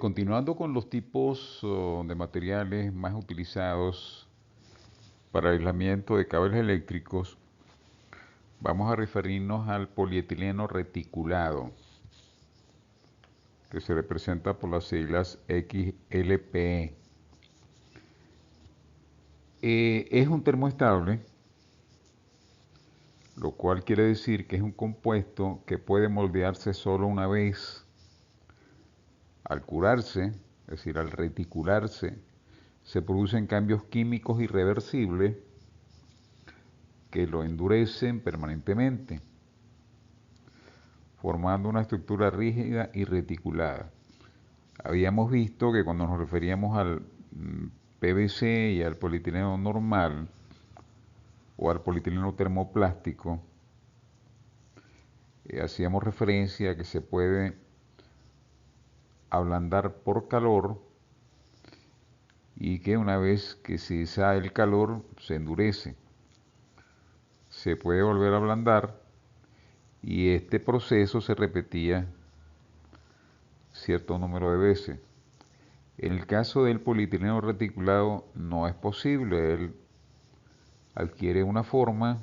Continuando con los tipos de materiales más utilizados para aislamiento de cables eléctricos, vamos a referirnos al polietileno reticulado, que se representa por las siglas XLPE. Es un termoestable, lo cual quiere decir que es un compuesto que puede moldearse solo una vez. Al curarse, es decir, al reticularse, se producen cambios químicos irreversibles que lo endurecen permanentemente, formando una estructura rígida y reticulada. Habíamos visto que cuando nos referíamos al PVC y al polietileno normal o al polietileno termoplástico, hacíamos referencia a que se puede ablandar por calor y que una vez que se sale el calor se endurece. Se puede volver a ablandar y este proceso se repetía cierto número de veces. En el caso del polietileno reticulado no es posible, él adquiere una forma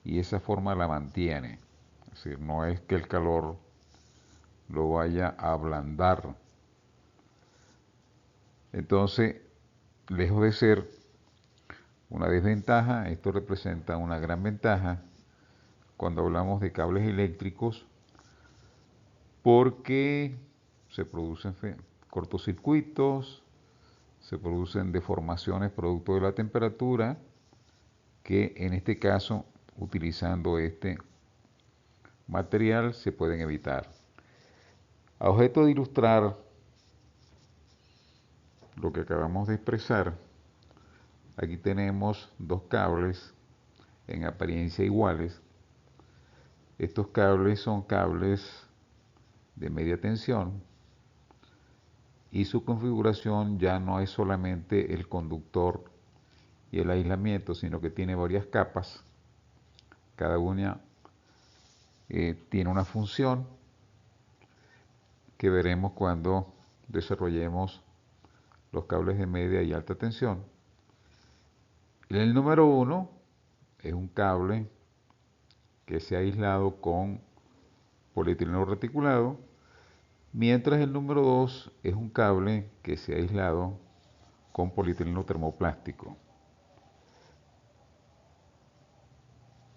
y esa forma la mantiene. Es decir, no es que el calor lo vaya a ablandar. Entonces, lejos de ser una desventaja, esto representa una gran ventaja cuando hablamos de cables eléctricos porque se producen cortocircuitos, se producen deformaciones producto de la temperatura, que en este caso, utilizando este material, se pueden evitar. A objeto de ilustrar lo que acabamos de expresar, aquí tenemos dos cables en apariencia iguales. Estos cables son cables de media tensión y su configuración ya no es solamente el conductor y el aislamiento, sino que tiene varias capas. Cada una tiene una función que veremos cuando desarrollemos los cables de media y alta tensión. El número 1 es un cable que se ha aislado con polietileno reticulado, mientras el número 2 es un cable que se ha aislado con polietileno termoplástico.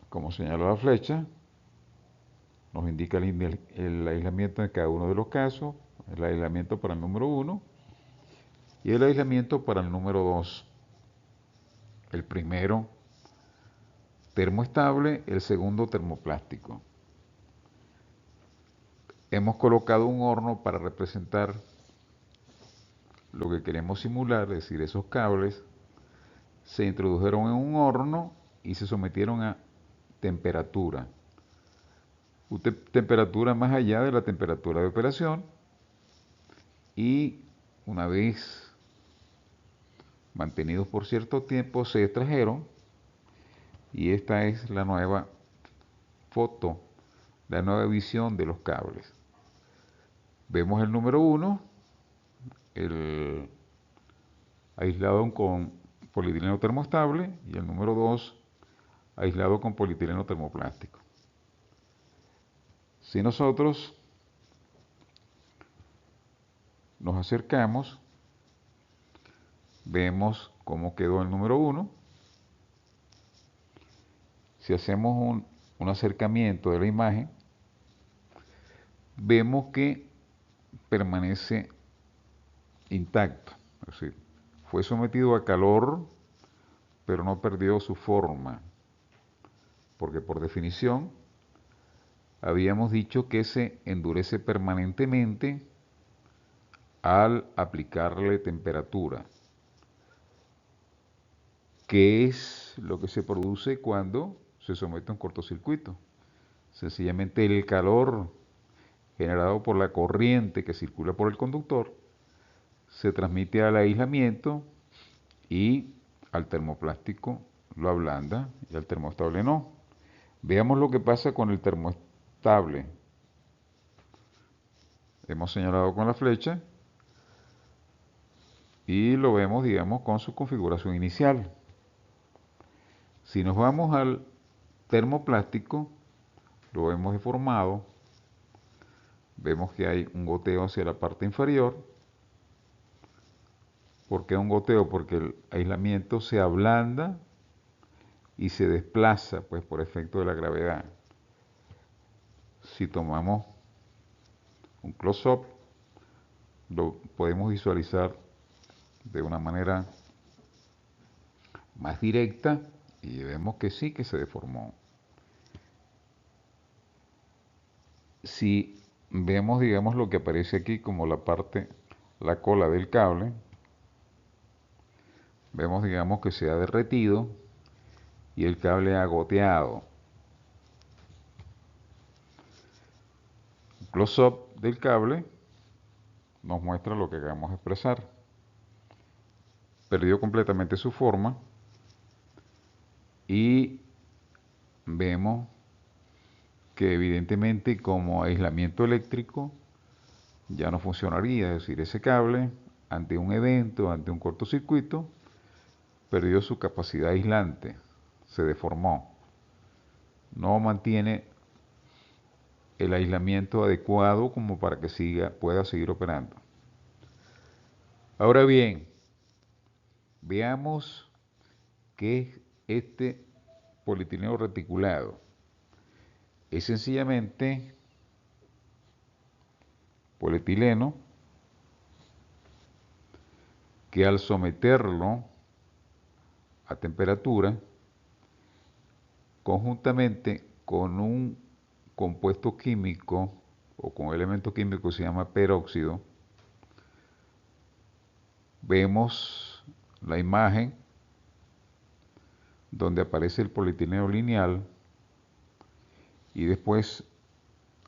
Como señala la flecha, nos indica el aislamiento de cada uno de los casos, el aislamiento para el número 1 y el aislamiento para el número 2. El primero termoestable, el segundo termoplástico. Hemos colocado un horno para representar lo que queremos simular, es decir, esos cables se introdujeron en un horno y se sometieron a temperatura. Temperatura más allá de la temperatura de operación y una vez mantenidos por cierto tiempo se extrajeron y esta es la nueva foto, la nueva visión de los cables. Vemos el número 1, el aislado con polietileno termoestable y el número 2 aislado con polietileno termoplástico. Si nosotros nos acercamos, vemos cómo quedó el número 1. Si hacemos un acercamiento de la imagen, vemos que permanece intacto. Es decir, fue sometido a calor, pero no perdió su forma, porque por definición habíamos dicho que se endurece permanentemente al aplicarle temperatura, que es lo que se produce cuando se somete a un cortocircuito. Sencillamente el calor generado por la corriente que circula por el conductor se transmite al aislamiento y al termoplástico lo ablanda y al termoestable no. Veamos lo que pasa con el termoestable. Hemos señalado con la flecha y lo vemos, digamos, con su configuración inicial. Si nos vamos al termoplástico, lo vemos deformado, vemos que hay un goteo hacia la parte inferior. ¿Por qué un goteo? Porque el aislamiento se ablanda y se desplaza, pues, por efecto de la gravedad. Si tomamos un close-up, lo podemos visualizar de una manera más directa y vemos que sí que se deformó. Si vemos, digamos, lo que aparece aquí como la cola del cable, vemos, digamos, que se ha derretido y el cable ha goteado. Un close-up del cable nos muestra lo que acabamos de expresar. Perdió completamente su forma y vemos que evidentemente como aislamiento eléctrico ya no funcionaría, es decir, ese cable ante un evento, ante un cortocircuito, perdió su capacidad aislante, se deformó, no mantiene el aislamiento adecuado como para que pueda seguir operando. Ahora bien, veamos qué es este polietileno reticulado. Es sencillamente polietileno que al someterlo a temperatura, conjuntamente con un compuesto químico o con un elemento químico que se llama peróxido, vemos la imagen donde aparece el polietileno lineal y después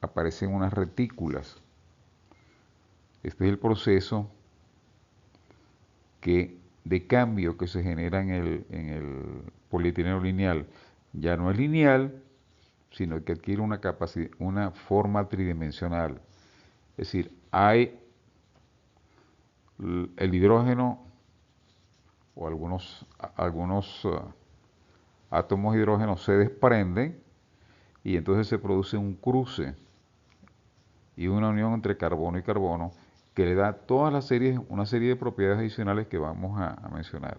aparecen unas retículas. Este es el proceso de cambio que se genera en el polietileno lineal. Ya no es lineal, sino que adquiere una forma tridimensional. Es decir, hay el hidrógeno o algunos átomos de hidrógeno se desprenden y entonces se produce un cruce y una unión entre carbono y carbono que le da una serie de propiedades adicionales que vamos a mencionar.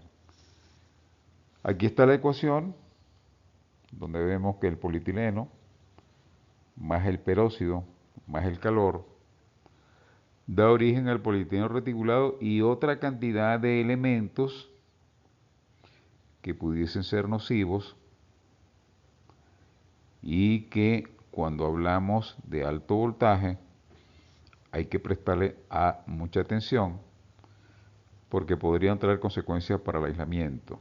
Aquí está la ecuación donde vemos que el polietileno más el peróxido más el calor da origen al polietileno reticulado y otra cantidad de elementos que pudiesen ser nocivos y que cuando hablamos de alto voltaje hay que prestarle mucha atención porque podrían traer consecuencias para el aislamiento,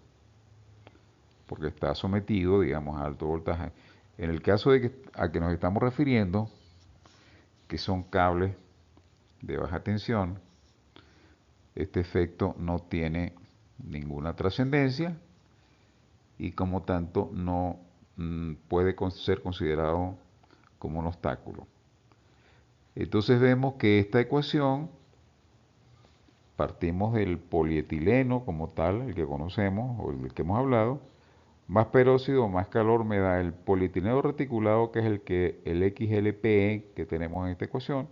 porque está sometido, digamos, a alto voltaje. En el caso a que nos estamos refiriendo, que son cables de baja tensión, este efecto no tiene ninguna trascendencia y como tanto no puede ser considerado como un obstáculo. Entonces vemos que esta ecuación, partimos del polietileno como tal, el que conocemos o el que hemos hablado, más peróxido, más calor me da el polietileno reticulado, que es el XLPE que tenemos en esta ecuación,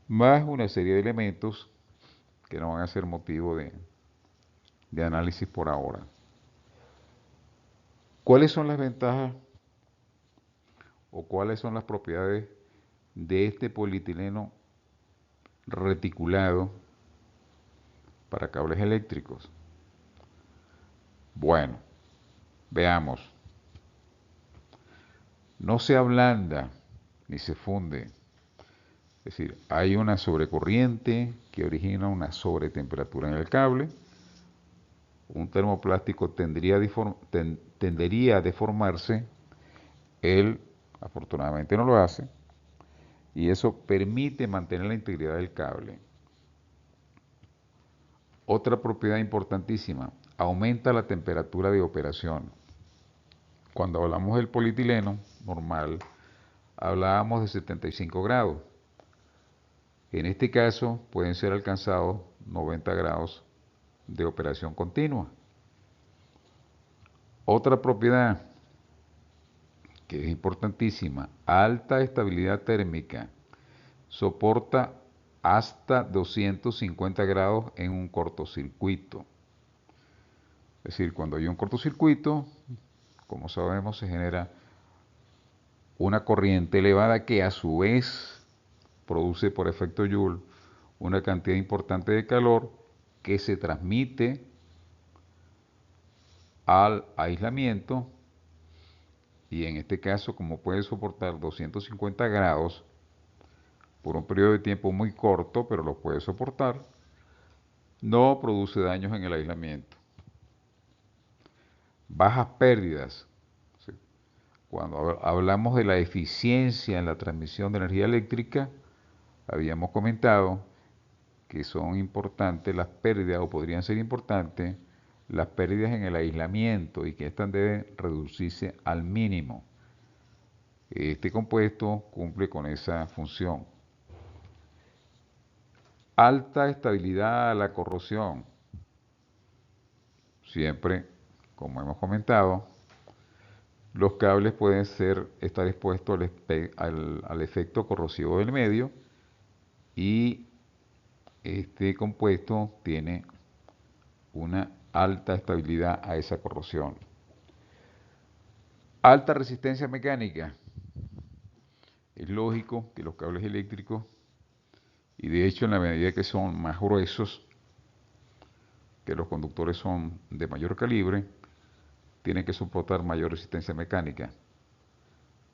más una serie de elementos que no van a ser motivo de análisis por ahora. ¿Cuáles son las ventajas o cuáles son las propiedades de este polietileno reticulado para cables eléctricos? Bueno, veamos. No se ablanda ni se funde. Es decir, hay una sobrecorriente que origina una sobretemperatura en el cable. Un termoplástico tendería a deformarse. Él, afortunadamente, no lo hace. Y eso permite mantener la integridad del cable. Otra propiedad importantísima, aumenta la temperatura de operación. Cuando hablamos del polietileno normal, hablábamos de 75 grados. En este caso pueden ser alcanzados 90 grados de operación continua. Otra propiedad que es importantísima, alta estabilidad térmica, soporta hasta 250 grados en un cortocircuito. Es decir, cuando hay un cortocircuito, como sabemos, se genera una corriente elevada que a su vez produce por efecto Joule una cantidad importante de calor que se transmite al aislamiento, y en este caso, como puede soportar 250 grados por un periodo de tiempo muy corto, pero lo puede soportar, no produce daños en el aislamiento. Bajas pérdidas. ¿Sí? Cuando hablamos de la eficiencia en la transmisión de energía eléctrica, habíamos comentado que son importantes las pérdidas, o podrían ser importantes las pérdidas en el aislamiento, y que éstas deben reducirse al mínimo. Este compuesto cumple con esa función. Alta estabilidad a la corrosión. Siempre, como hemos comentado, los cables pueden estar expuestos al efecto corrosivo del medio, y este compuesto tiene una alta estabilidad a esa corrosión. Alta resistencia mecánica. Es lógico que los cables eléctricos, y de hecho en la medida que son más gruesos, que los conductores son de mayor calibre, tienen que soportar mayor resistencia mecánica.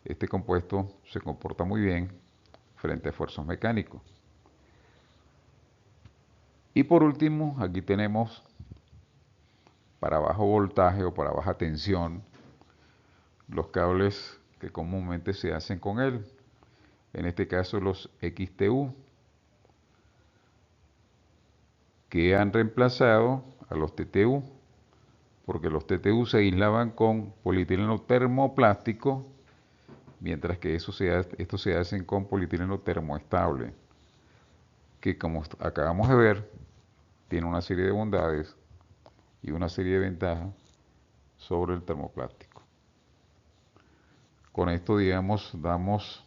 Este compuesto se comporta muy bien frente a esfuerzos mecánicos. Y por último, aquí tenemos para bajo voltaje o para baja tensión los cables que comúnmente se hacen con él. En este caso los XTU, que han reemplazado a los TTU, porque los TTU se aislaban con polietileno termoplástico, mientras que estos se hacen con polietileno termoestable, que como acabamos de ver, tiene una serie de bondades y una serie de ventajas sobre el termoplástico. Con esto, digamos, damos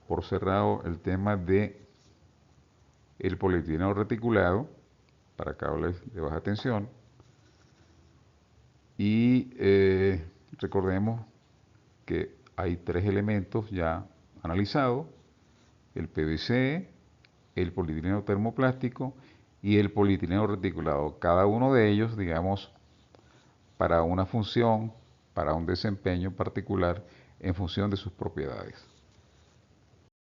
por cerrado el tema de el polietileno reticulado para cables de baja tensión. Y recordemos que hay tres elementos ya analizados: el PVC, el polietileno termoplástico y el polietileno reticulado. Cada uno de ellos, digamos, para una función, para un desempeño particular en función de sus propiedades.